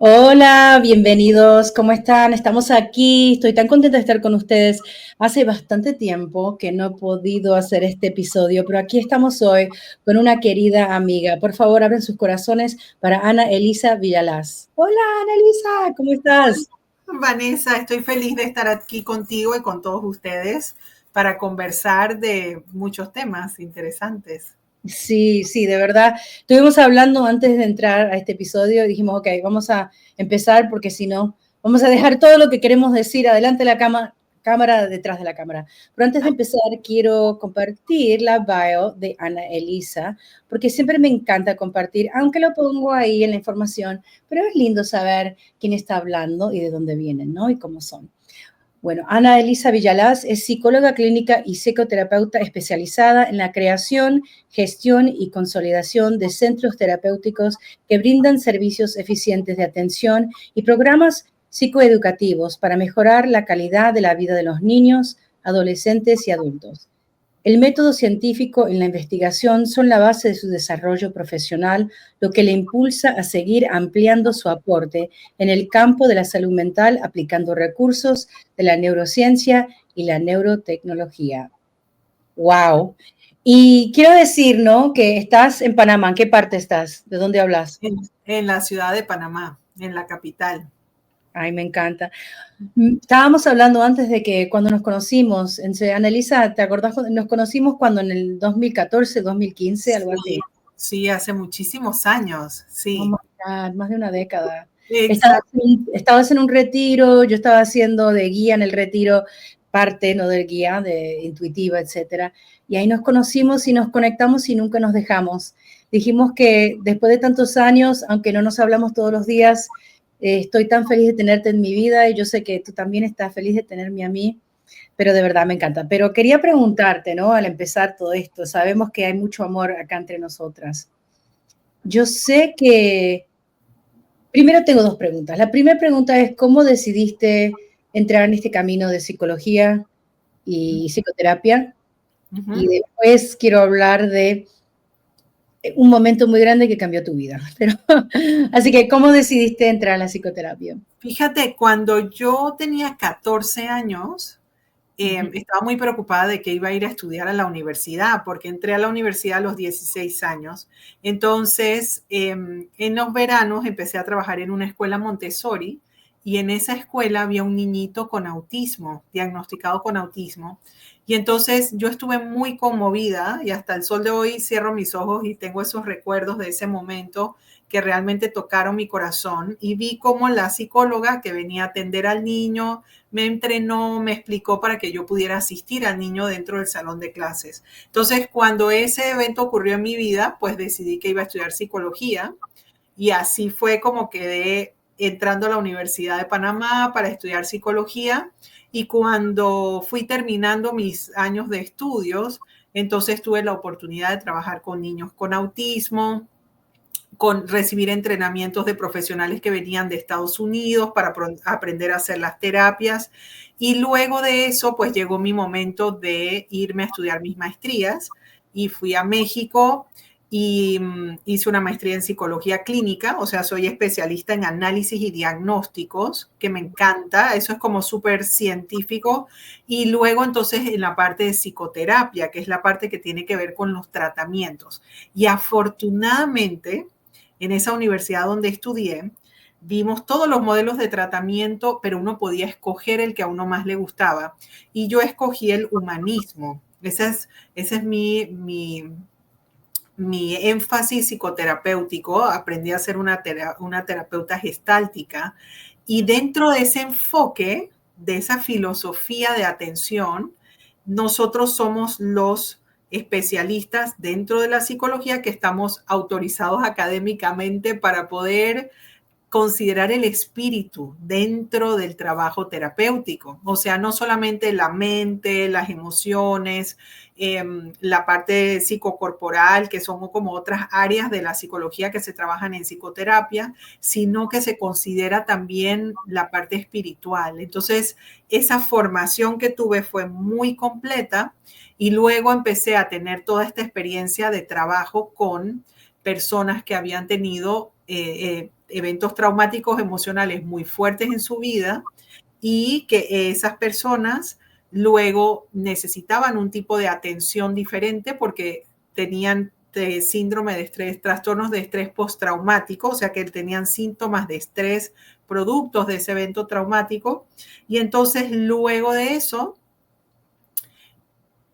Hola, bienvenidos, ¿cómo están? Estamos aquí, estoy tan contenta de estar con ustedes. Hace bastante tiempo que no he podido hacer este episodio, pero aquí estamos hoy con una querida amiga. Por favor, abren sus corazones para Ana Elisa Villalaz. Hola, Ana Elisa, ¿cómo estás? Vanessa, estoy feliz de estar aquí contigo y con todos ustedes para conversar de muchos temas interesantes. Sí, sí, de verdad. Estuvimos hablando antes de entrar a este episodio y dijimos, ok, vamos a empezar porque si no, vamos a dejar todo lo que queremos decir adelante de la cámara, detrás de la cámara. Pero antes de empezar, quiero compartir la bio de Ana Elisa, porque siempre me encanta compartir, aunque lo pongo ahí en la información, pero es lindo saber quién está hablando y de dónde vienen, ¿no? Y cómo son. Bueno, Ana Elisa Villalaz es psicóloga clínica y psicoterapeuta especializada en la creación, gestión y consolidación de centros terapéuticos que brindan servicios eficientes de atención y programas psicoeducativos para mejorar la calidad de la vida de los niños, adolescentes y adultos. El método científico y la investigación son la base de su desarrollo profesional, lo que le impulsa a seguir ampliando su aporte en el campo de la salud mental, aplicando recursos de la neurociencia y la neurotecnología. ¡Wow! Y quiero decir, ¿no? Que estás en Panamá. ¿En qué parte estás? ¿De dónde hablas? En la ciudad de Panamá, en la capital. Ay, me encanta. Estábamos hablando antes de que cuando nos conocimos, Annalisa, ¿te acordás? Nos conocimos cuando en el 2014, 2015, algo Sí, así. sí, hace muchísimos años, Oh sí. my God, más de una década. Exacto. Estabas en un retiro, yo estaba haciendo de guía en el retiro, parte, no del guía, de intuitiva, etcétera. Y ahí nos conocimos y nos conectamos y nunca nos dejamos. Dijimos que después de tantos años, aunque no nos hablamos todos los días, estoy tan feliz de tenerte en mi vida y yo sé que tú también estás feliz de tenerme a mí, pero de verdad me encanta. Pero quería preguntarte, ¿no? Al empezar todo esto, sabemos que hay mucho amor acá entre nosotras. Yo sé que primero tengo dos preguntas. La primera pregunta es, ¿cómo decidiste entrar en este camino de psicología y psicoterapia? Y Ujú. después quiero hablar de un momento muy grande que cambió tu vida. Pero, así que, ¿cómo decidiste entrar a la psicoterapia? Fíjate, cuando yo tenía 14 años, Ujú. estaba muy preocupada de que iba a ir a estudiar a la universidad, porque entré a la universidad a los 16 años. Entonces, en los veranos empecé a trabajar en una escuela Montessori y en esa escuela había un niñito con autismo, diagnosticado con autismo. Y entonces yo estuve muy conmovida y hasta el sol de hoy cierro mis ojos y tengo esos recuerdos de ese momento que realmente tocaron mi corazón y vi cómo la psicóloga que venía a atender al niño me entrenó, me explicó para que yo pudiera asistir al niño dentro del salón de clases. Entonces, cuando ese evento ocurrió en mi vida, pues decidí que iba a estudiar psicología y así fue como quedé entrando a la Universidad de Panamá para estudiar psicología y cuando fui terminando mis años de estudios, entonces tuve la oportunidad de trabajar con niños con autismo, con recibir entrenamientos de profesionales que venían de Estados Unidos para aprender a hacer las terapias. Y luego de eso, pues llegó mi momento de irme a estudiar mis maestrías y fui a México y hice una maestría en psicología clínica, o sea, soy especialista en análisis y diagnósticos, que me encanta, eso es como súper científico. Y luego entonces en la parte de psicoterapia, que es la parte que tiene que ver con los tratamientos. Y afortunadamente, en esa universidad donde estudié, vimos todos los modelos de tratamiento, pero uno podía escoger el que a uno más le gustaba. Y yo escogí el humanismo. Ese es mi énfasis psicoterapéutico. Aprendí a ser una terapeuta gestáltica. Y dentro de ese enfoque, de esa filosofía de atención, nosotros somos los especialistas dentro de la psicología que estamos autorizados académicamente para poder considerar el espíritu dentro del trabajo terapéutico. O sea, no solamente la mente, las emociones, la parte psicocorporal, que son como otras áreas de la psicología que se trabajan en psicoterapia, sino que se considera también la parte espiritual. Entonces, esa formación que tuve fue muy completa y luego empecé a tener toda esta experiencia de trabajo con personas que habían tenido eventos traumáticos emocionales muy fuertes en su vida y que esas personas luego necesitaban un tipo de atención diferente porque tenían síndrome de estrés, trastornos de estrés postraumático, o sea que tenían síntomas de estrés productos de ese evento traumático. Y entonces luego de eso,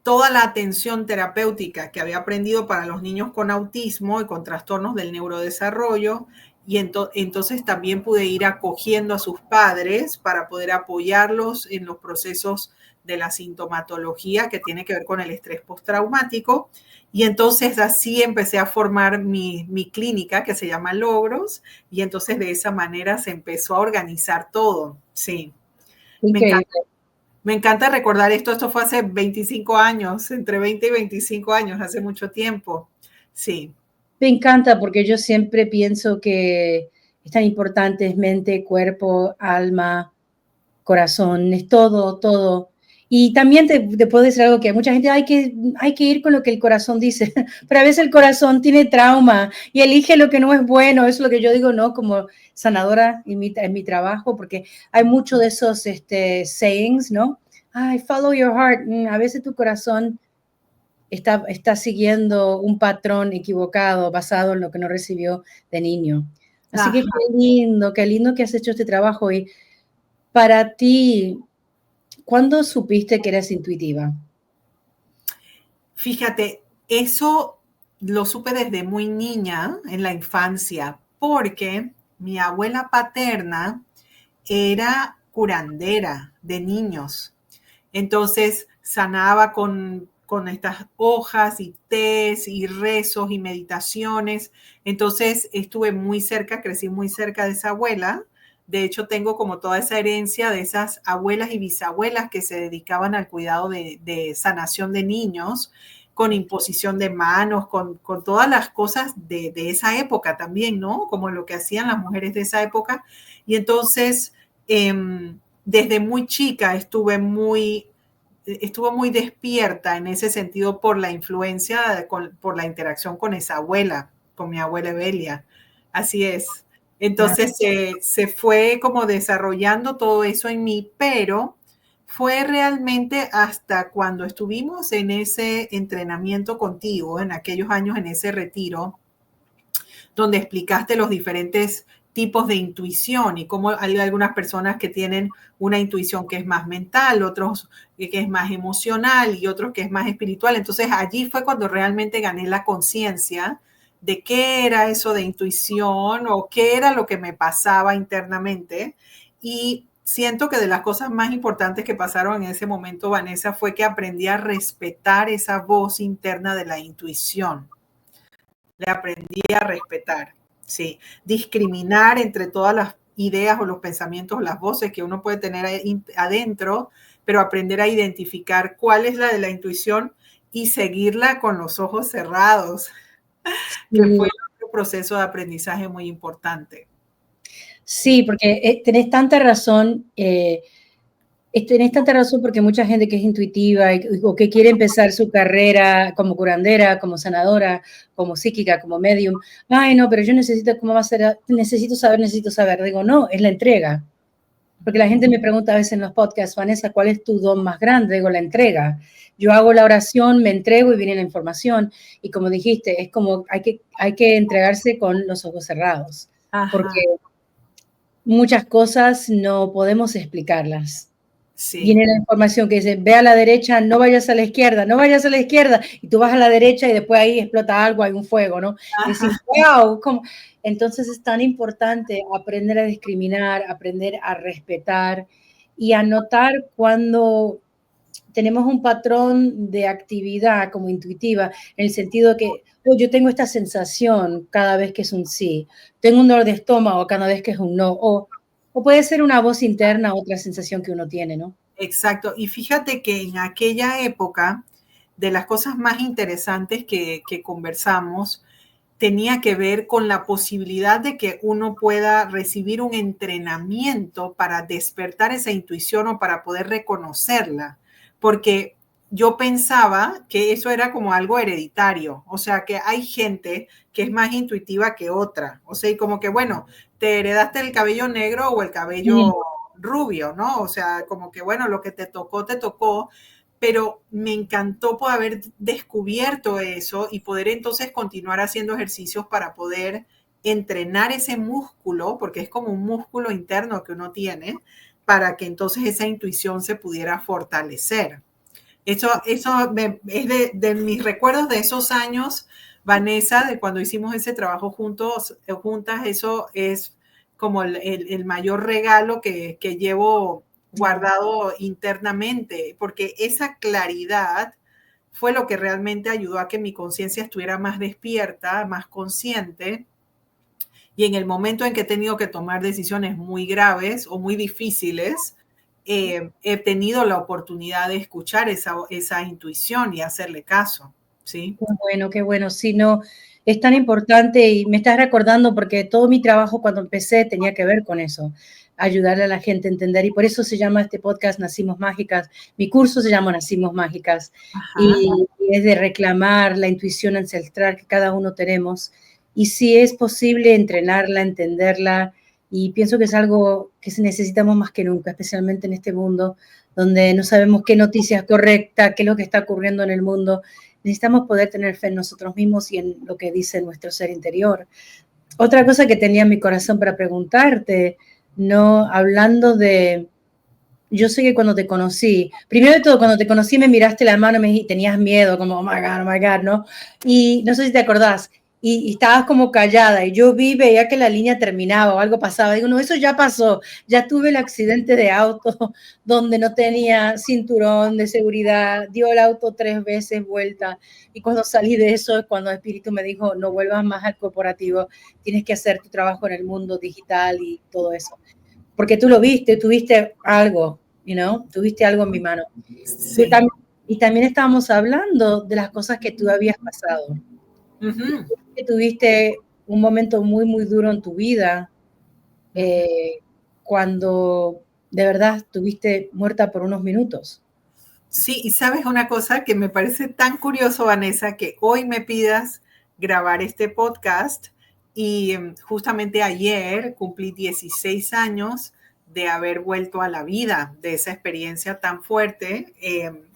toda la atención terapéutica que había aprendido para los niños con autismo y con trastornos del neurodesarrollo, y entonces también pude ir acogiendo a sus padres para poder apoyarlos en los procesos de la sintomatología que tiene que ver con el estrés postraumático. Y entonces así empecé a formar mi clínica que se llama Logros, y entonces de esa manera se empezó a organizar todo. Sí, me Increíble. encanta. Me encanta recordar esto. Esto fue hace 25 años, entre 20 y 25 años, hace mucho tiempo. Sí. Me encanta porque yo siempre pienso que es tan importante, es mente, cuerpo, alma, corazón, es todo, todo. Y también te puedo decir algo que mucha gente hay que ir con lo que el corazón dice, pero a veces el corazón tiene trauma y elige lo que no es bueno, eso es lo que yo digo, ¿no? Como sanadora en mi trabajo, porque hay mucho de esos sayings, ¿no? Ay, follow your heart. A veces tu corazón está siguiendo un patrón equivocado basado en lo que no recibió de niño. Así que Ajá. qué lindo que has hecho este trabajo. Y para ti, ¿cuándo supiste que eras intuitiva? Fíjate, eso lo supe desde muy niña, en la infancia, porque mi abuela paterna era curandera de niños. Entonces sanaba con estas hojas y tés y rezos y meditaciones. Entonces estuve muy cerca, crecí muy cerca de esa abuela. De hecho, tengo como toda esa herencia de esas abuelas y bisabuelas que se dedicaban al cuidado de sanación de niños, con imposición de manos, con todas las cosas de esa época también, ¿no? Como lo que hacían las mujeres de esa época. Y entonces, desde muy chica estuvo muy despierta en ese sentido por la influencia, por la interacción con esa abuela, con mi abuela Evelia. Así es. Entonces se fue como desarrollando todo eso en mí, pero fue realmente hasta cuando estuvimos en ese entrenamiento contigo, en aquellos años, en ese retiro, donde explicaste los diferentes tipos de intuición y cómo hay algunas personas que tienen una intuición que es más mental, otros que es más emocional y otros que es más espiritual. Entonces allí fue cuando realmente gané la conciencia de qué era eso de intuición o qué era lo que me pasaba internamente. Y siento que de las cosas más importantes que pasaron en ese momento, Vanessa, fue que aprendí a respetar esa voz interna de la intuición. Le aprendí a respetar, sí, discriminar entre todas las ideas o los pensamientos o las voces que uno puede tener adentro, pero aprender a identificar cuál es la de la intuición y seguirla con los ojos cerrados, que fue un proceso de aprendizaje muy importante. Sí, porque tenés tanta razón porque mucha gente que es intuitiva o que quiere empezar su carrera como curandera, como sanadora, como psíquica, como medium, ay no, pero yo necesito, ¿cómo va a ser? Necesito saber. Digo, no, es la entrega. Porque la gente me pregunta a veces en los podcasts, Vanessa, ¿cuál es tu don más grande? Digo, la entrega. Yo hago la oración, me entrego y viene la información. Y como dijiste, es como hay que entregarse con los ojos cerrados. Ajá. Porque muchas cosas no podemos explicarlas. Sí. Viene la información que dice, ve a la derecha, no vayas a la izquierda, no vayas a la izquierda, y tú vas a la derecha y después ahí explota algo, hay un fuego, ¿no? Y decís, wow, ¿cómo? Entonces es tan importante aprender a discriminar, aprender a respetar y a notar cuando tenemos un patrón de actividad como intuitiva, en el sentido que oh, yo tengo esta sensación cada vez que es un sí, tengo un dolor de estómago cada vez que es un no, o puede ser una voz interna, otra sensación que uno tiene, ¿no? Exacto. Y fíjate que en aquella época, de las cosas más interesantes que conversamos, tenía que ver con la posibilidad de que uno pueda recibir un entrenamiento para despertar esa intuición o para poder reconocerla. Porque yo pensaba que eso era como algo hereditario, o sea, que hay gente que es más intuitiva que otra, o sea, y como que, bueno, te heredaste el cabello negro o el cabello rubio, ¿no? O sea, como que, bueno, lo que te tocó, pero me encantó poder haber descubierto eso y poder entonces continuar haciendo ejercicios para poder entrenar ese músculo, porque es como un músculo interno que uno tiene, para que entonces esa intuición se pudiera fortalecer. Eso es de mis recuerdos de esos años, Vanessa, de cuando hicimos ese trabajo juntas, eso es como el mayor regalo que llevo guardado internamente, porque esa claridad fue lo que realmente ayudó a que mi conciencia estuviera más despierta, más consciente, y en el momento en que he tenido que tomar decisiones muy graves o muy difíciles, he tenido la oportunidad de escuchar esa intuición y hacerle caso, ¿sí? Qué bueno, sí, no, es tan importante y me estás recordando porque todo mi trabajo cuando empecé tenía que ver con eso, ayudarle a la gente a entender y por eso se llama este podcast Nacimos Mágicas, mi curso se llama Nacimos Mágicas y es de reclamar la intuición ancestral que cada uno tenemos y si es posible entrenarla, entenderla y pienso que es algo que necesitamos más que nunca, especialmente en este mundo donde no sabemos qué noticia es correcta, qué es lo que está ocurriendo en el mundo. Necesitamos poder tener fe en nosotros mismos y en lo que dice nuestro ser interior. Otra cosa que tenía en mi corazón para preguntarte, no hablando de, yo sé que cuando te conocí, primero de todo, cuando te conocí me miraste la mano y tenías miedo, como, oh my God, ¿no? Y no sé si te acordás, y estabas como callada, y yo veía que la línea terminaba o algo pasaba. Digo, no, eso ya pasó, ya tuve el accidente de auto donde no tenía cinturón de seguridad, dio el auto 3 veces vuelta, y cuando salí de eso es cuando el espíritu me dijo, no vuelvas más al corporativo, tienes que hacer tu trabajo en el mundo digital y todo eso porque tú lo viste, tuviste algo, tuviste algo en mi mano. Sí. Y también estábamos hablando de las cosas que tú habías pasado. Que tuviste un momento muy, muy duro en tu vida, cuando de verdad estuviste muerta por unos minutos. Sí, y sabes una cosa que me parece tan curioso, Vanessa, que hoy me pidas grabar este podcast y justamente ayer cumplí 16 años de haber vuelto a la vida, de esa experiencia tan fuerte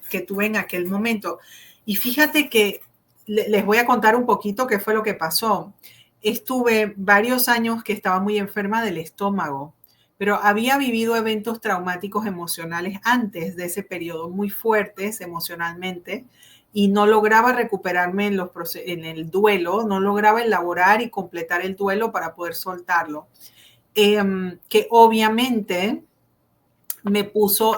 que tuve en aquel momento. Y fíjate que les voy a contar un poquito qué fue lo que pasó. Estuve varios años que estaba muy enferma del estómago, pero había vivido eventos traumáticos emocionales antes de ese periodo, muy fuertes emocionalmente, y no lograba recuperarme en el duelo, no lograba elaborar y completar el duelo para poder soltarlo. Que obviamente me puso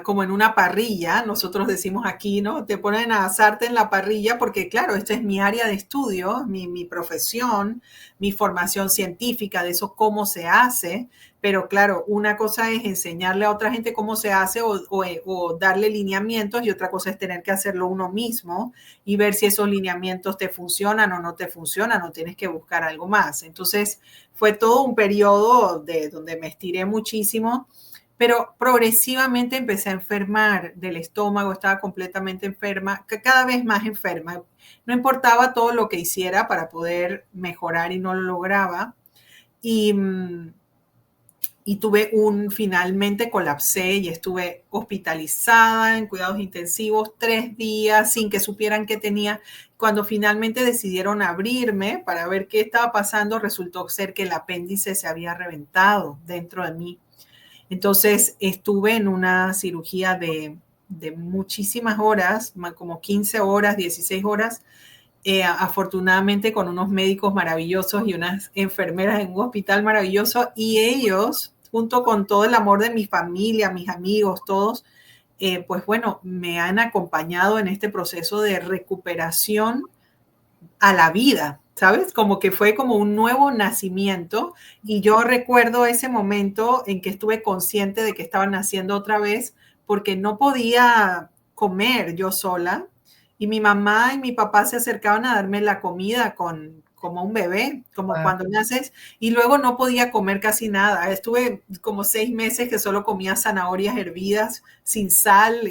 como en una parrilla, nosotros decimos aquí, ¿no? Te ponen a asarte en la parrilla porque, claro, esta es mi área de estudio, mi profesión, mi formación científica, de eso cómo se hace, pero claro, una cosa es enseñarle a otra gente cómo se hace o darle lineamientos y otra cosa es tener que hacerlo uno mismo y ver si esos lineamientos te funcionan o no te funcionan o tienes que buscar algo más. Entonces, fue todo un periodo donde me estiré muchísimo, pero progresivamente empecé a enfermar del estómago, estaba completamente enferma, cada vez más enferma. No importaba todo lo que hiciera para poder mejorar y no lo lograba. Y, finalmente colapsé y estuve hospitalizada en cuidados intensivos 3 días sin que supieran qué tenía. Cuando finalmente decidieron abrirme para ver qué estaba pasando, resultó ser que el apéndice se había reventado dentro de mí. Entonces estuve en una cirugía de muchísimas horas, como 15 horas, 16 horas, afortunadamente con unos médicos maravillosos y unas enfermeras en un hospital maravilloso, y ellos, junto con todo el amor de mi familia, mis amigos, todos, pues bueno, me han acompañado en este proceso de recuperación a la vida, ¿sabes? Como que fue como un nuevo nacimiento, y yo recuerdo ese momento en que estuve consciente de que estaba naciendo otra vez porque no podía comer yo sola y mi mamá y mi papá se acercaban a darme la comida con como un bebé, como Wow. cuando naces, y luego no podía comer casi nada. Estuve como 6 meses que solo comía zanahorias hervidas sin sal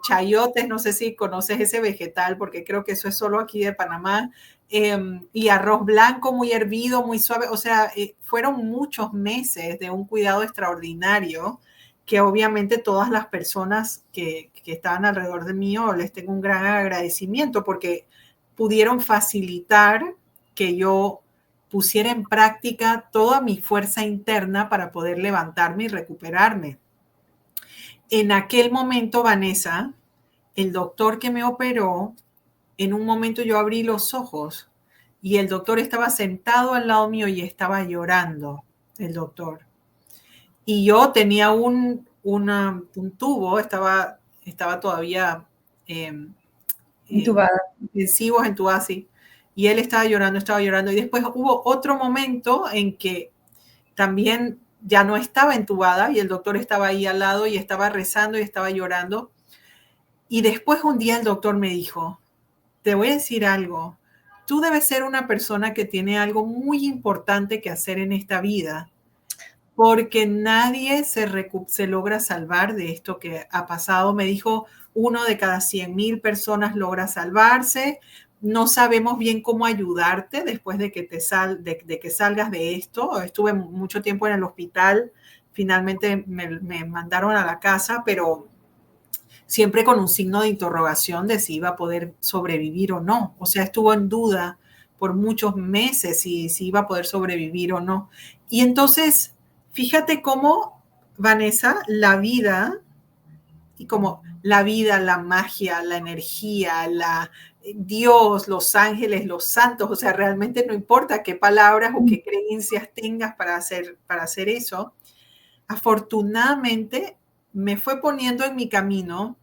chayotes, no sé si conoces ese vegetal, porque creo que eso es solo aquí de Panamá, y arroz blanco muy hervido, muy suave. O sea, fueron muchos meses de un cuidado extraordinario que obviamente todas las personas que estaban alrededor de mí, les tengo un gran agradecimiento porque pudieron facilitar que yo pusiera en práctica toda mi fuerza interna para poder levantarme y recuperarme. En aquel momento, Vanessa, el doctor que me operó, en un momento yo abrí los ojos y el doctor estaba sentado al lado mío y estaba llorando, el doctor. Y yo tenía un tubo, estaba todavía eh, Intubada. intensivos en tu así, y él estaba llorando. Y después hubo otro momento en que también ya no estaba entubada y el doctor estaba ahí al lado y estaba rezando y estaba llorando. Y después un día el doctor me dijo, te voy a decir algo, tú debes ser una persona que tiene algo muy importante que hacer en esta vida, porque nadie se logra salvar de esto que ha pasado. Me dijo, 1 de cada 100,000 personas logra salvarse. No sabemos bien cómo ayudarte después de que, de que salgas de esto. Estuve mucho tiempo en el hospital. Finalmente me mandaron a la casa, pero siempre con un signo de interrogación de si iba a poder sobrevivir o no. O sea, estuvo en duda por muchos meses si iba a poder sobrevivir o no. Y entonces, fíjate cómo, Vanessa, la vida, y como la vida, la magia, la energía, Dios, los ángeles, los santos, o sea, realmente no importa qué palabras o qué creencias tengas para hacer eso, afortunadamente me fue poniendo en mi camino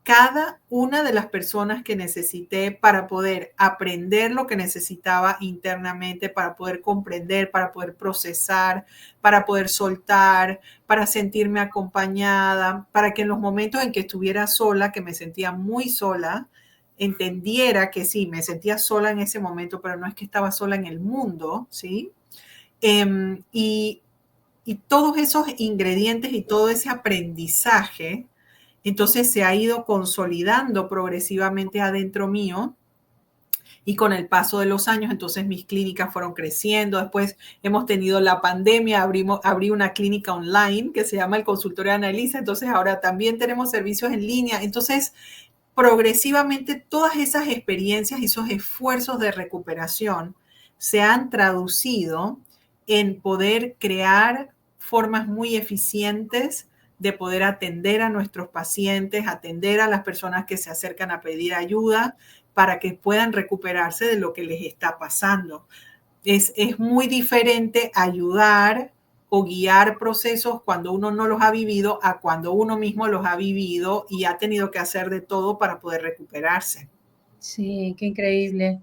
cada una de las personas que necesité para poder aprender lo que necesitaba internamente, para poder comprender, para poder procesar, para poder soltar, para sentirme acompañada, para que en los momentos en que estuviera sola, que me sentía muy sola, entendiera que sí, me sentía sola en ese momento, pero no es que estaba sola en el mundo, ¿sí? Y todos esos ingredientes y todo ese aprendizaje, entonces se ha ido consolidando progresivamente adentro mío y con el paso de los años, entonces mis clínicas fueron creciendo. Después hemos tenido la pandemia, abrí una clínica online que se llama el Consultorio de Annalisa, entonces ahora también tenemos servicios en línea. Entonces, progresivamente todas esas experiencias y esos esfuerzos de recuperación se han traducido en poder crear formas muy eficientes de poder atender a nuestros pacientes, atender a las personas que se acercan a pedir ayuda para que puedan recuperarse de lo que les está pasando. Es muy diferente ayudar o guiar procesos cuando uno no los ha vivido a cuando uno mismo los ha vivido y ha tenido que hacer de todo para poder recuperarse. Sí, qué increíble.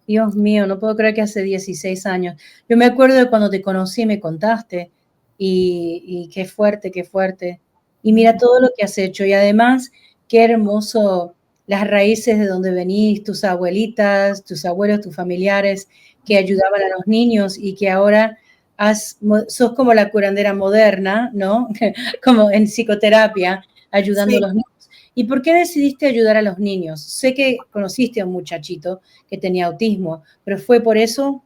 Dios mío, no puedo creer que hace 16 años. Yo me acuerdo de cuando te conocí, me contaste, y qué fuerte, qué fuerte. Y mira todo lo que has hecho. Y además, qué hermoso las raíces de donde venís, tus abuelitas, tus abuelos, tus familiares que ayudaban a los niños y que ahora sos como la curandera moderna, ¿no? Como en psicoterapia, ayudando a Sí, los niños. ¿Y por qué decidiste ayudar a los niños? Sé que conociste a un muchachito que tenía autismo, pero ¿fue por eso?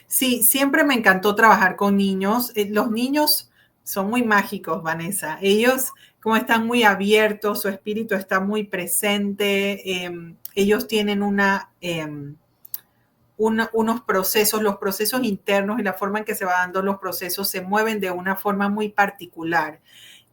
sí, siempre me encantó trabajar con niños. Los niños son muy mágicos, Vanessa. Ellos, como están muy abiertos, su espíritu está muy presente. Ellos tienen unos procesos, los procesos internos y la forma en que se van dando los procesos se mueven de una forma muy particular.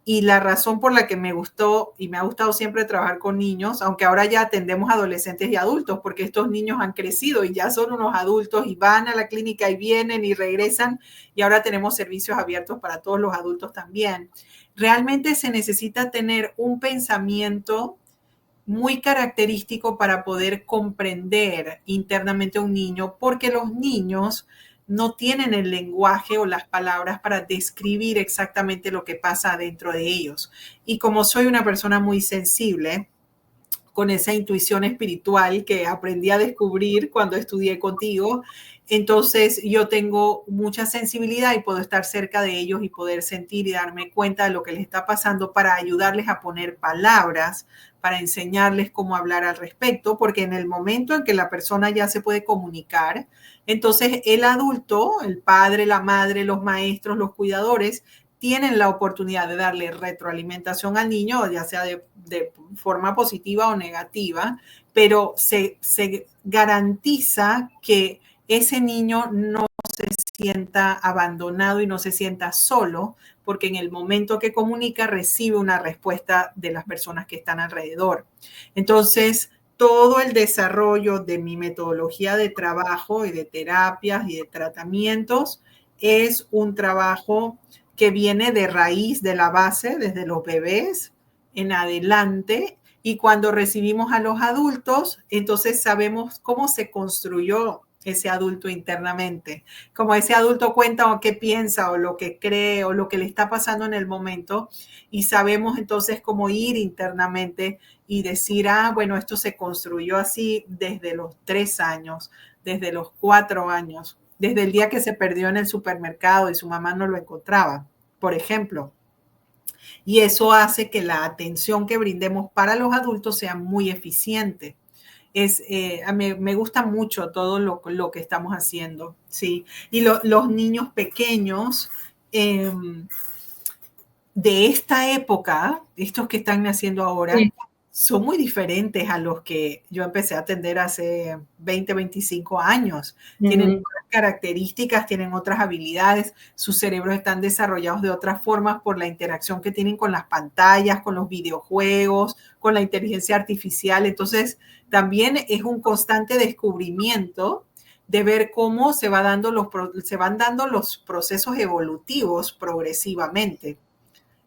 Y la razón por la que me gustó y me ha gustado siempre trabajar con niños, aunque ahora ya atendemos adolescentes y adultos, porque estos niños han crecido y ya son unos adultos y van a la clínica y vienen y regresan, y ahora tenemos servicios abiertos para todos los adultos también. Realmente se necesita tener un pensamiento muy característico para poder comprender internamente a un niño, porque los niños no tienen el lenguaje o las palabras para describir exactamente lo que pasa dentro de ellos. Y como soy una persona muy sensible, con esa intuición espiritual que aprendí a descubrir cuando estudié contigo. Entonces yo tengo mucha sensibilidad y puedo estar cerca de ellos y poder sentir y darme cuenta de lo que les está pasando para ayudarles a poner palabras, para enseñarles cómo hablar al respecto, porque en el momento en que la persona ya se puede comunicar, entonces el adulto, el padre, la madre, los maestros, los cuidadores, tienen la oportunidad de darle retroalimentación al niño, ya sea de forma positiva o negativa, pero se garantiza que ese niño no se sienta abandonado y no se sienta solo, porque en el momento que comunica recibe una respuesta de las personas que están alrededor. Entonces, todo el desarrollo de mi metodología de trabajo y de terapias y de tratamientos es un trabajo que viene de raíz, de la base, desde los bebés en adelante. Y cuando recibimos a los adultos, entonces sabemos cómo se construyó ese adulto internamente, como ese adulto cuenta o qué piensa o lo que cree o lo que le está pasando en el momento, y sabemos entonces cómo ir internamente y decir, bueno, esto se construyó así desde los 3 años, desde los 4 años, desde el día que se perdió en el supermercado y su mamá no lo encontraba, por ejemplo. Y eso hace que la atención que brindemos para los adultos sea muy eficiente. Me gusta mucho todo lo que estamos haciendo, ¿sí? Y los niños pequeños de esta época, estos que están naciendo ahora, sí, son muy diferentes a los que yo empecé a atender hace 20, 25 años. Tienen otras características, tienen otras habilidades, sus cerebros están desarrollados de otras formas por la interacción que tienen con las pantallas, con los videojuegos, con la inteligencia artificial. Entonces, también es un constante descubrimiento de ver cómo se van dando los procesos evolutivos progresivamente.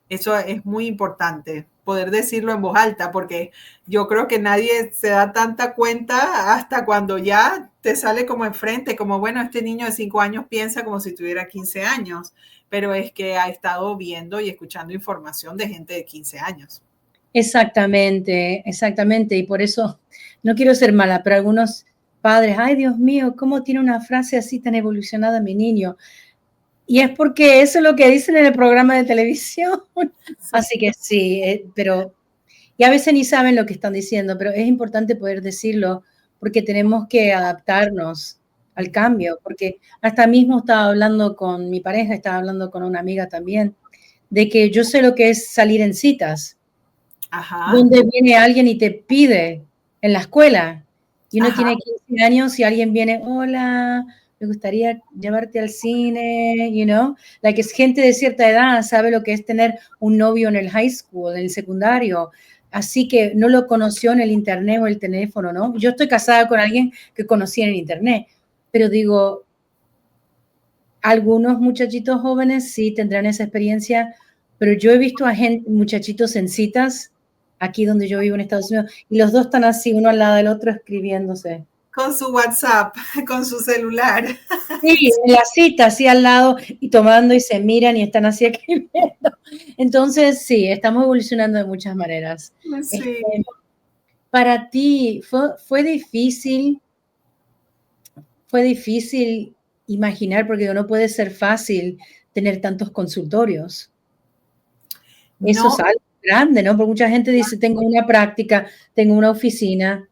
Eso es muy importante, poder decirlo en voz alta, porque yo creo que nadie se da tanta cuenta hasta cuando ya te sale como enfrente, como, bueno, este niño de 5 años piensa como si tuviera 15 años, pero es que ha estado viendo y escuchando información de gente de 15 años. Exactamente, exactamente, y por eso no quiero ser mala, pero algunos padres, ay, Dios mío, ¿cómo tiene una frase así tan evolucionada mi niño? Y es porque eso es lo que dicen en el programa de televisión. Sí. Así que sí, pero y a veces ni saben lo que están diciendo, pero es importante poder decirlo porque tenemos que adaptarnos al cambio, porque hasta mismo estaba hablando con mi pareja, estaba hablando con una amiga también, de que yo sé lo que es salir en citas. Ajá. Donde viene alguien y te pide en la escuela y uno tiene 15 años y alguien viene, hola, me gustaría llevarte al cine, you know, like es gente de cierta edad, sabe lo que es tener un novio en el high school, en el secundario, así que no lo conoció en el internet o el teléfono, ¿no? Yo estoy casada con alguien que conocí en el internet, pero digo, algunos muchachitos jóvenes sí tendrán esa experiencia, pero yo he visto a muchachitos en citas aquí donde yo vivo en Estados Unidos y los dos están así, uno al lado del otro escribiéndose. Con su WhatsApp, con su celular. Sí, en la cita, así al lado y tomando y se miran y están así escribiendo. Entonces, sí, estamos evolucionando de muchas maneras. Sí. Para ti, ¿fue difícil imaginar, porque no puede ser fácil tener tantos consultorios? Eso es algo grande, ¿no? Porque mucha gente dice, tengo una práctica, tengo una oficina.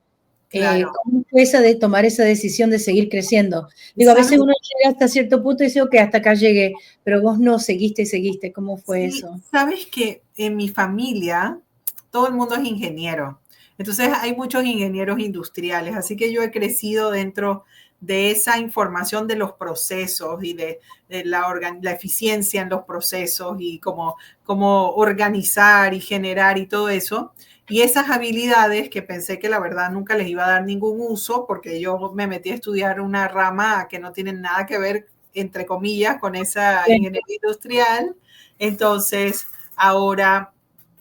Claro. ¿Cómo fue esa de tomar esa decisión de seguir creciendo? Digo, a veces uno llega hasta cierto punto y dice, ok, hasta acá llegué, pero vos no, seguiste. ¿Cómo fue eso? Sabes que en mi familia todo el mundo es ingeniero. Entonces hay muchos ingenieros industriales, así que yo he crecido dentro de esa información de los procesos y de la eficiencia en los procesos y cómo organizar y generar y todo eso. Y esas habilidades que pensé que la verdad nunca les iba a dar ningún uso porque yo me metí a estudiar una rama que no tiene nada que ver, entre comillas, con esa ingeniería industrial. Entonces, ahora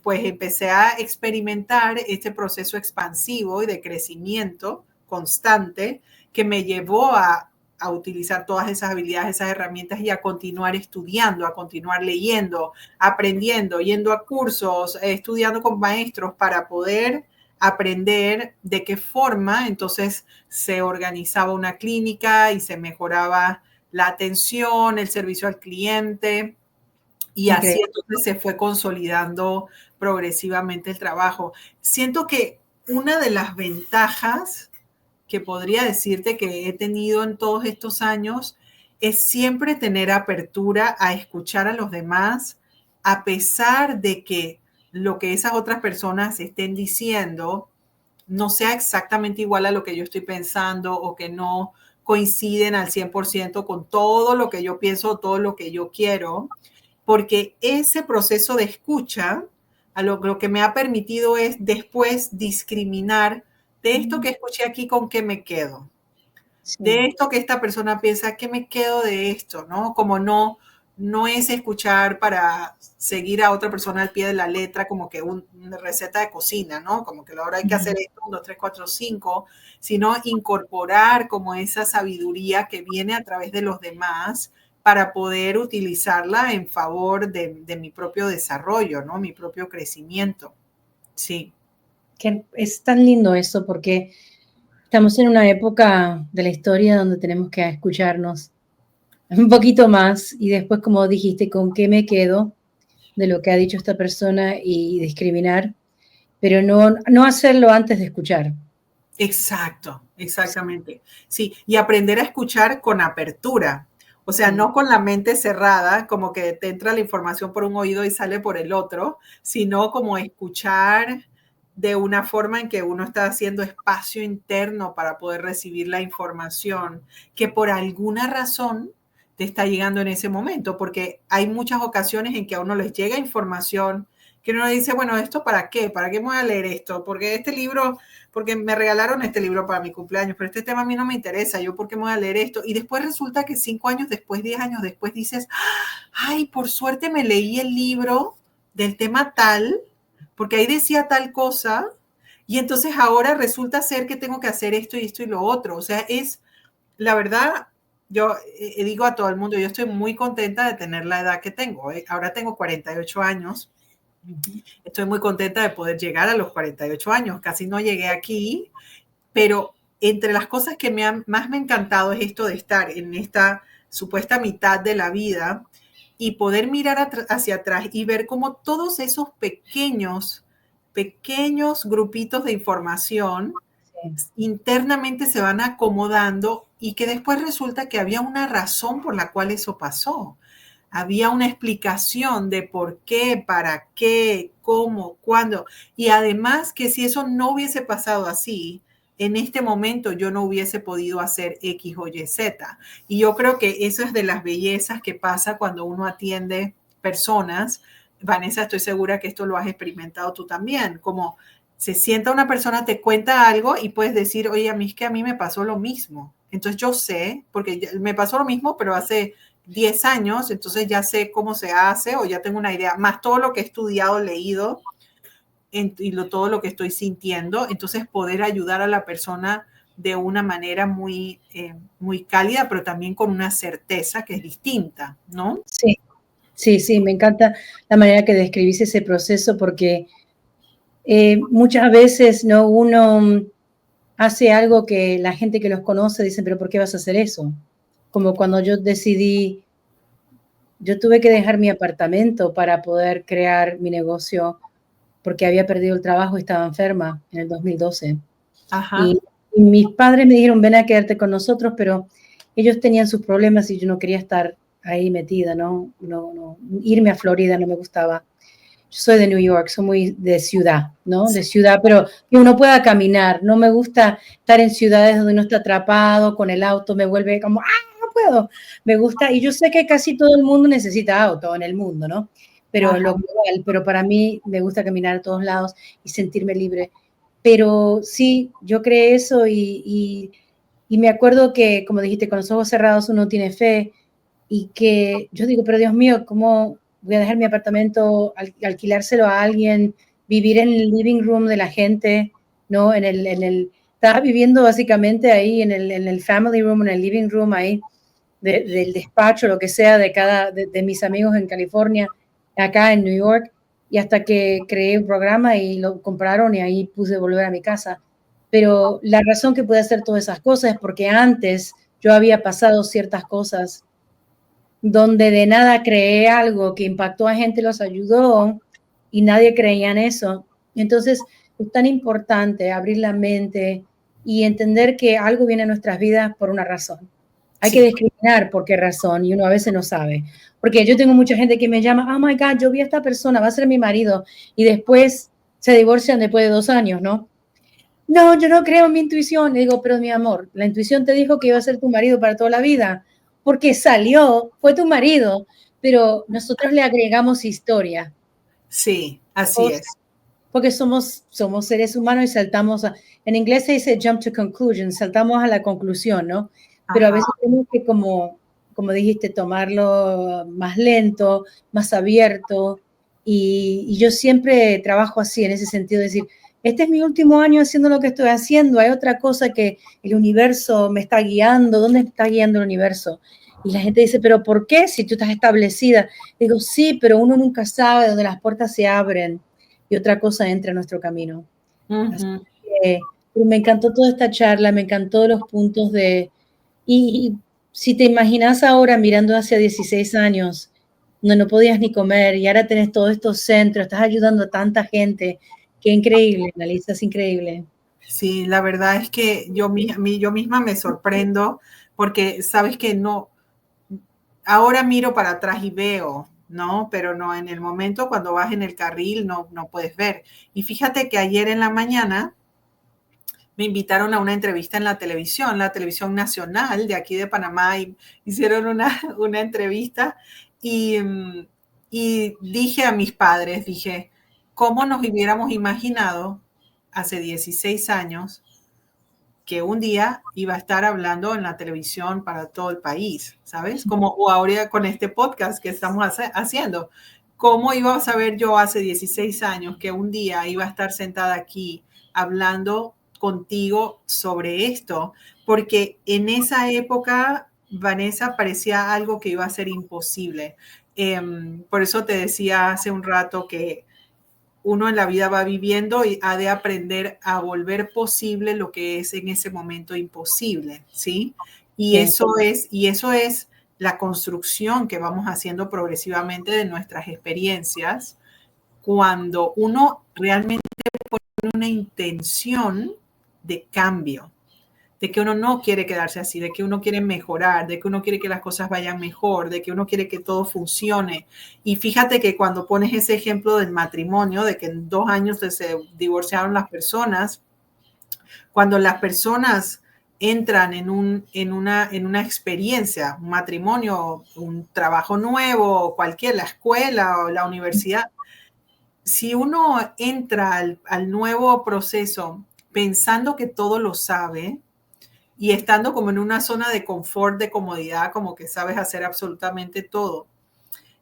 pues empecé a experimentar este proceso expansivo y de crecimiento constante que me llevó a utilizar todas esas habilidades, esas herramientas y a continuar estudiando, a continuar leyendo, aprendiendo, yendo a cursos, estudiando con maestros para poder aprender de qué forma entonces se organizaba una clínica y se mejoraba la atención, el servicio al cliente, y así Increíble. entonces se fue consolidando progresivamente el trabajo. Siento que una de las ventajas que podría decirte que he tenido en todos estos años es siempre tener apertura a escuchar a los demás, a pesar de que lo que esas otras personas estén diciendo no sea exactamente igual a lo que yo estoy pensando o que no coinciden al 100% con todo lo que yo pienso o todo lo que yo quiero, porque ese proceso de escucha a lo que me ha permitido es después discriminar de esto que escuché aquí, ¿con qué me quedo? De Sí. esto que esta persona piensa, ¿qué me quedo de esto? ¿No? Como no es escuchar para seguir a otra persona al pie de la letra, como que una receta de cocina, ¿no? Como que ahora hay que hacer esto, 1, 2, 3, 4, 5, sino incorporar como esa sabiduría que viene a través de los demás para poder utilizarla en favor de mi propio desarrollo, ¿no? Mi propio crecimiento. Sí. Que es tan lindo eso porque estamos en una época de la historia donde tenemos que escucharnos un poquito más y después, como dijiste, con qué me quedo de lo que ha dicho esta persona y discriminar, pero no hacerlo antes de escuchar. Exacto, exactamente. Sí, y aprender a escuchar con apertura. O sea, Sí. no con la mente cerrada, como que te entra la información por un oído y sale por el otro, sino como escuchar de una forma en que uno está haciendo espacio interno para poder recibir la información que por alguna razón te está llegando en ese momento, porque hay muchas ocasiones en que a uno les llega información que uno dice, bueno, ¿esto para qué? ¿Para qué me voy a leer esto? Porque este libro, porque me regalaron este libro para mi cumpleaños, pero este tema a mí no me interesa, yo por qué me voy a leer esto. Y después resulta que 5 años después, 10 años después dices, ay, por suerte me leí el libro del tema tal, porque ahí decía tal cosa, y entonces ahora resulta ser que tengo que hacer esto y esto y lo otro. O sea, es, la verdad, yo digo a todo el mundo, yo estoy muy contenta de tener la edad que tengo. Ahora tengo 48 años. Estoy muy contenta de poder llegar a los 48 años. Casi no llegué aquí, pero entre las cosas que más me ha encantado es esto de estar en esta supuesta mitad de la vida y poder mirar hacia atrás y ver cómo todos esos pequeños grupitos de información Sí. internamente se van acomodando y que después resulta que había una razón por la cual eso pasó. Había una explicación de por qué, para qué, cómo, cuándo. Y además que si eso no hubiese pasado así, en este momento yo no hubiese podido hacer X o Y, Z. Y yo creo que eso es de las bellezas que pasa cuando uno atiende personas. Vanessa, estoy segura que esto lo has experimentado tú también, como se sienta una persona, te cuenta algo y puedes decir, oye, a mí es que a mí me pasó lo mismo. Entonces yo sé, porque me pasó lo mismo, pero hace 10 años, entonces ya sé cómo se hace o ya tengo una idea, más todo lo que he estudiado, leído todo lo que estoy sintiendo, entonces poder ayudar a la persona de una manera muy cálida, pero también con una certeza que es distinta, ¿no? Sí, sí, sí, me encanta la manera que describís ese proceso porque muchas veces no uno hace algo que la gente que los conoce dicen, pero ¿por qué vas a hacer eso? Como cuando yo decidí, yo tuve que dejar mi apartamento para poder crear mi negocio porque había perdido el trabajo y estaba enferma en el 2012. Ajá. Y mis padres me dijeron, ven a quedarte con nosotros, pero ellos tenían sus problemas y yo no quería estar ahí metida, ¿no? Irme a Florida no me gustaba. Yo soy de New York, soy muy de ciudad, ¿no? Sí. De ciudad, pero que uno pueda caminar. No me gusta estar en ciudades donde uno está atrapado con el auto, me vuelve como, no puedo. Me gusta, y yo sé que casi todo el mundo necesita auto en el mundo, ¿no? Pero Ajá. lo global, pero para mí me gusta caminar a todos lados y sentirme libre. Pero sí, yo creé eso y me acuerdo que, como dijiste, con los ojos cerrados uno tiene fe y que yo digo, pero Dios mío, ¿cómo voy a dejar mi apartamento, alquilárselo a alguien, vivir en el living room de la gente, ¿no? Estaba viviendo básicamente ahí en el family room, en el living room ahí, del despacho, lo que sea, de mis amigos en California, acá en New York. y hasta que creé un programa y lo compraron y ahí pude volver a mi casa. Pero la razón que pude hacer todas esas cosas es porque antes yo había pasado ciertas cosas donde de nada creé algo que impactó a gente, los ayudó y nadie creía en eso. Entonces es tan importante abrir la mente y entender que algo viene a nuestras vidas por una razón. Hay que Sí, discriminar por qué razón y uno a veces no sabe. Porque yo tengo mucha gente que me llama, oh my God, yo vi a esta persona, va a ser mi marido, y después se divorcian después de 2 años, ¿no? No, yo no creo en mi intuición. Le digo, pero mi amor, la intuición te dijo que iba a ser tu marido para toda la vida, porque salió, fue tu marido, pero nosotros le agregamos historia, sí, así cosas, es. porque somos seres humanos y saltamos, en inglés se dice jump to conclusion, saltamos a la conclusión, ¿no? Pero a Ajá. veces tenemos que, como dijiste, tomarlo más lento, más abierto, y yo siempre trabajo así, en ese sentido, de decir, este es mi último año haciendo lo que estoy haciendo, hay otra cosa que el universo me está guiando, ¿dónde está guiando el universo? Y la gente dice, pero ¿por qué si tú estás establecida? Digo, sí, pero uno nunca sabe dónde las puertas se abren y otra cosa entra en nuestro camino. Así Ujú. que me encantó toda esta charla, me encantó los puntos y si te imaginas ahora mirando hacia 16 años, donde no podías ni comer y ahora tenés todos estos centros, estás ayudando a tanta gente, qué increíble, Analisa, es increíble. Sí, la verdad es que yo misma me sorprendo porque sabes que no, ahora miro para atrás y veo, ¿no? Pero no, en el momento cuando vas en el carril no puedes ver. Y fíjate que ayer en la mañana me invitaron a una entrevista en la televisión nacional de aquí de Panamá, y hicieron una entrevista y, y dije a mis padres, dije, ¿cómo nos hubiéramos imaginado hace 16 años que un día iba a estar hablando en la televisión para todo el país, ¿sabes? Como o ahora con este podcast que estamos haciendo. ¿Cómo iba a saber yo hace 16 años que un día iba a estar sentada aquí hablando contigo sobre esto? Porque en esa época, Vanessa, parecía algo que iba a ser imposible. Por eso te decía hace un rato que uno en la vida va viviendo y ha de aprender a volver posible lo que es en ese momento imposible, ¿sí? Sí, Y eso es la construcción que vamos haciendo progresivamente de nuestras experiencias cuando uno realmente pone una intención de cambio, de que uno no quiere quedarse así, de que uno quiere mejorar, de que uno quiere que las cosas vayan mejor, de que uno quiere que todo funcione. Y fíjate que cuando pones ese ejemplo del matrimonio, de que en 2 años se divorciaron las personas, cuando las personas entran en una experiencia, un matrimonio, un trabajo nuevo, cualquier, la escuela o la universidad, si uno entra al nuevo proceso pensando que todo lo sabe, y estando como en una zona de confort, de comodidad, como que sabes hacer absolutamente todo,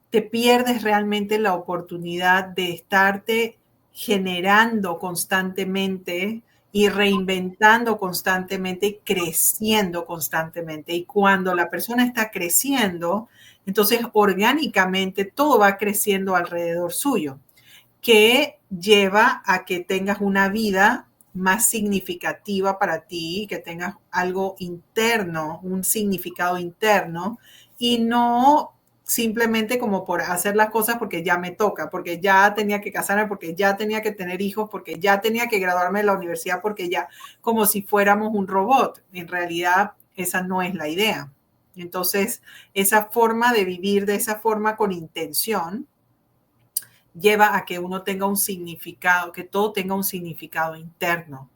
te pierdes realmente la oportunidad de estarte generando constantemente y reinventando constantemente y creciendo constantemente. Y cuando la persona está creciendo, entonces orgánicamente todo va creciendo alrededor suyo, que lleva a que tengas una vida más significativa para ti, que tengas algo interno, un significado interno, y no simplemente como por hacer las cosas porque ya me toca, porque ya tenía que casarme, porque ya tenía que tener hijos, porque ya tenía que graduarme de la universidad, porque ya, como si fuéramos un robot. En realidad, esa no es la idea. Entonces, esa forma de vivir de esa forma con intención lleva a que uno tenga un significado, que todo tenga un significado interno,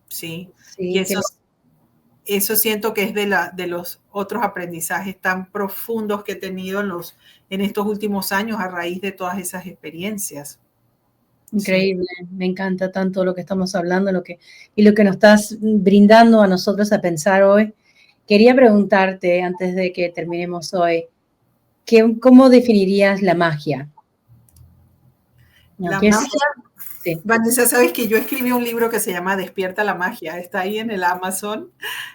¿sí? Y sí, eso siento que es de los otros aprendizajes tan profundos que he tenido en estos últimos años a raíz de todas esas experiencias. Sí. increíble, me encanta tanto lo que estamos hablando, y lo que nos estás brindando a nosotros a pensar hoy. Quería preguntarte, antes de que terminemos hoy, ¿cómo definirías la magia? ¿No? La ¿Qué es? magia, Sí, Vanessa, sabes que yo escribí un libro que se llama Despierta la magia, está ahí en el Amazon.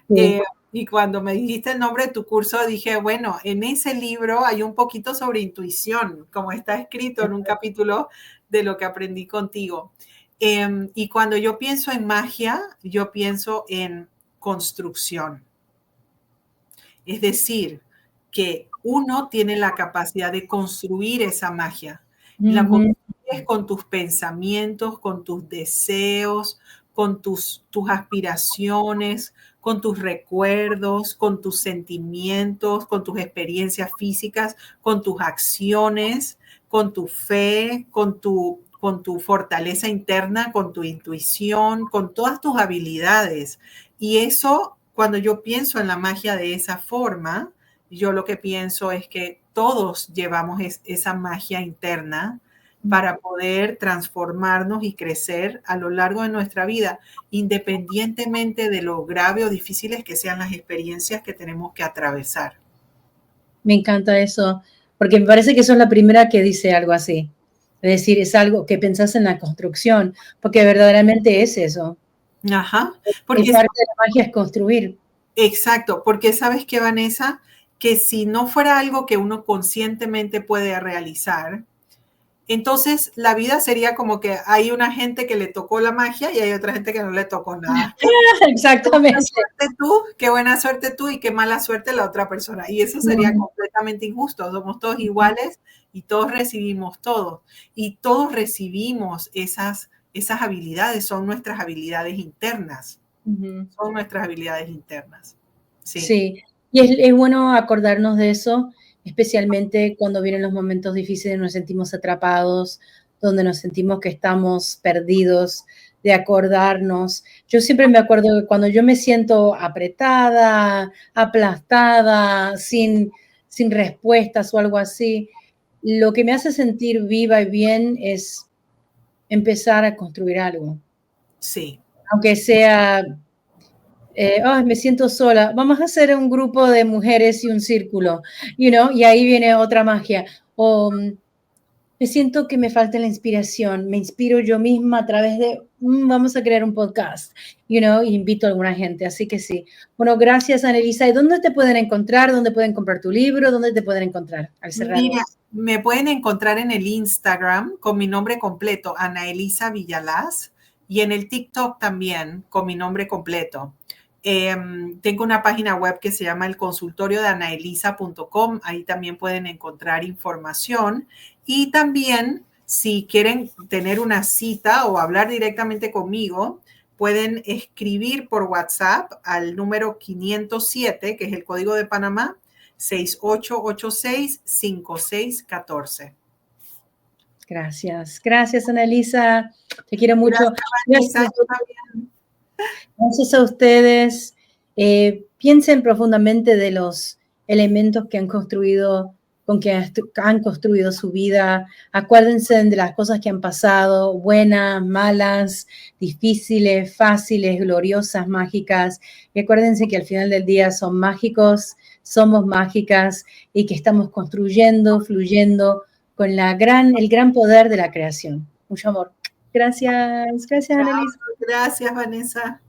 sí, Y cuando me dijiste el nombre de tu curso, dije, bueno, en ese libro hay un poquito sobre intuición, como está escrito en un capítulo, de lo que aprendí contigo. Y cuando yo pienso en magia, yo pienso en construcción. Es decir, que uno tiene la capacidad de construir esa magia. La construyes con tus pensamientos, con tus deseos, con tus aspiraciones, con tus recuerdos, con tus sentimientos, con tus experiencias físicas, con tus acciones, con tu fe, con tu fortaleza interna, con tu intuición, con todas tus habilidades. Y eso, cuando yo pienso en la magia de esa forma, yo lo que pienso es que todos llevamos esa magia interna para poder transformarnos y crecer a lo largo de nuestra vida, independientemente de lo grave o difíciles que sean las experiencias que tenemos que atravesar. Me encanta eso, porque me parece que sos la primera que dice algo así. Es decir, es algo que pensás en la construcción, porque verdaderamente es eso. Ajá. Porque parte de la magia es construir. Exacto, porque sabes que, Vanessa, que si no fuera algo que uno conscientemente puede realizar, entonces la vida sería como que hay una gente que le tocó la magia y hay otra gente que no le tocó nada. Exactamente. Qué buena suerte tú y qué mala suerte la otra persona. Y eso sería completamente injusto. Somos todos iguales y todos recibimos todo. Y todos recibimos esas habilidades, son nuestras habilidades internas. Son nuestras habilidades internas. Sí. Y es bueno acordarnos de eso, especialmente cuando vienen los momentos difíciles, nos sentimos atrapados, donde nos sentimos que estamos perdidos, de acordarnos. Yo siempre me acuerdo que cuando yo me siento apretada, aplastada, sin respuestas o algo así, lo que me hace sentir viva y bien es empezar a construir algo. Sí. Aunque sea, me siento sola, vamos a hacer un grupo de mujeres y un círculo, y ahí viene otra magia. O me siento que me falta la inspiración, me inspiro yo misma a través de, vamos a crear un podcast, y invito a alguna gente, así que sí. Bueno, gracias, Annelisa. ¿Y dónde te pueden encontrar? ¿Dónde pueden comprar tu libro? ¿Dónde te pueden encontrar? Al cerrar. Mira, me pueden encontrar en el Instagram con mi nombre completo, Ana Elisa Villalaz, y en el TikTok también con mi nombre completo. Tengo una página web que se llama elconsultoriodeanaelisa.com. Ahí también pueden encontrar información. Y también, si quieren tener una cita o hablar directamente conmigo, pueden escribir por WhatsApp al número 507, que es el código de Panamá, 6886-5614. Gracias. Gracias, Annelisa. Te quiero mucho. Gracias. Gracias a ustedes. Piensen profundamente de los elementos que han construido, con que han construido su vida. Acuérdense de las cosas que han pasado, buenas, malas, difíciles, fáciles, gloriosas, mágicas. Y acuérdense que al final del día son mágicos, somos mágicas y que estamos construyendo, fluyendo con el gran poder de la creación. Mucho amor. Gracias, Annelisa. Gracias, Vanessa.